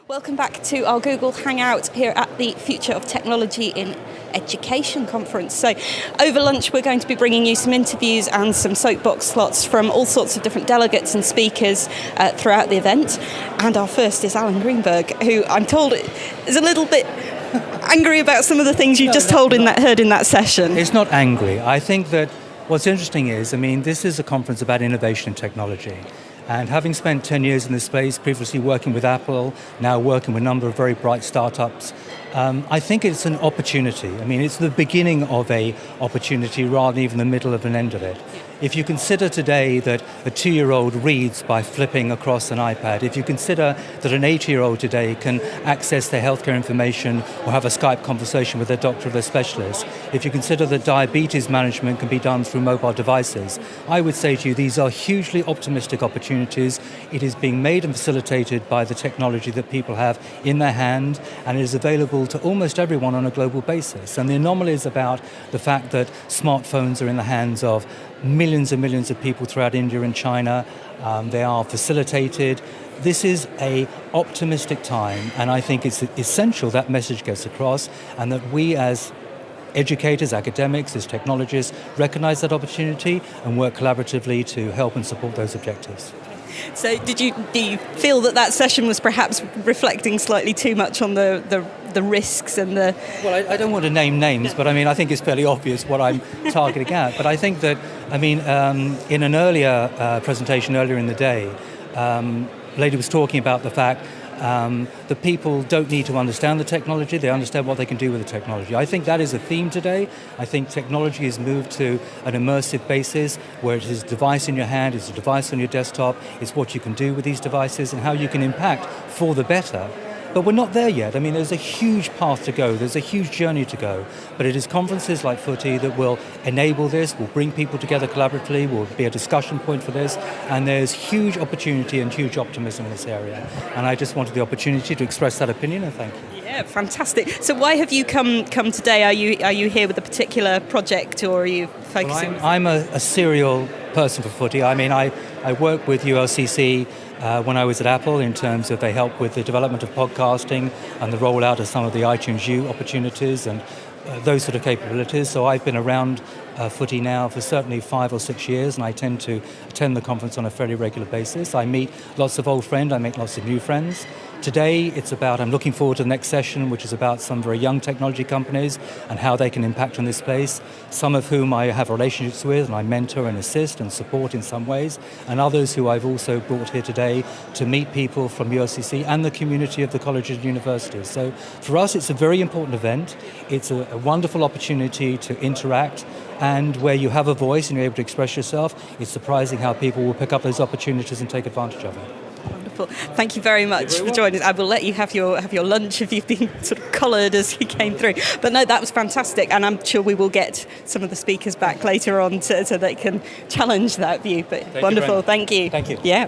Welcome back to our Google Hangout here at the Future of Technology in Education conference. So over lunch we're going to be bringing you some interviews and some soapbox slots from all sorts of different delegates and speakers throughout the event. And our first is Alan Greenberg, who I'm told is a little bit angry about some of the things you've heard in that session. It's not angry. I think that what's interesting is, this is a conference about innovation and technology. And having spent 10 years in this space, previously working with Apple, now working with a number of very bright startups, I think it's an opportunity. It's the beginning of a opportunity rather than even the middle of an end of it. If you consider today that a 2-year-old reads by flipping across an iPad, if you consider that an 80-year-old today can access their healthcare information or have a Skype conversation with their doctor or their specialist, if you consider that diabetes management can be done through mobile devices, I would say to you these are hugely optimistic opportunities. It is being made and facilitated by the technology that people have in their hand, and it is available to almost everyone on a global basis. And the anomaly is about the fact that smartphones are in the hands of millions and millions of people throughout India and China. They are facilitated. This is an optimistic time, and I think it's essential that message gets across, and that we as educators, academics, as technologists, recognize that opportunity and work collaboratively to help and support those objectives. So do you feel that session was perhaps reflecting slightly too much on the risks and the... Well, I don't want to name names, but I think it's fairly obvious what I'm targeting at. But I think that, in an earlier presentation earlier in the day, a lady was talking about the fact that people don't need to understand the technology, they understand what they can do with the technology. I think that is a theme today. I think technology has moved to an immersive basis where it is a device in your hand, it's a device on your desktop, it's what you can do with these devices and how you can impact for the better. But we're not there yet. There's a huge path to go. There's a huge journey to go. But it is conferences like Fote that will enable this, will bring people together collaboratively, will be a discussion point for this. And there's huge opportunity and huge optimism in this area. And I just wanted the opportunity to express that opinion, and thank you. Yeah, fantastic. So why have you come today? Are you here with a particular project, or are you focusing? Well, I'm a serial person for Fote. I work with Ulcc when I was at Apple in terms of they help with the development of podcasting and the rollout of some of the iTunes U opportunities and those sort of capabilities. So I've been around Fote now for certainly 5 or 6 years, and I tend to attend the conference on a fairly regular basis. I meet lots of old friends, I make lots of new friends. Today I'm looking forward to the next session, which is about some very young technology companies and how they can impact on this space, some of whom I have relationships with and I mentor and assist and support in some ways, and others who I've also brought here today to meet people from Ulcc and the community of the colleges and universities. So for us it's a very important event. It's a wonderful opportunity to interact, and where you have a voice and you're able to express yourself, it's surprising how people will pick up those opportunities and take advantage of it. Wonderful. Thank you very much for joining us. I will let you have your lunch if you've been sort of collared as you came through. But no, that was fantastic, and I'm sure we will get some of the speakers back later on so they can challenge that view. But wonderful, thank you. Thank you. Yeah.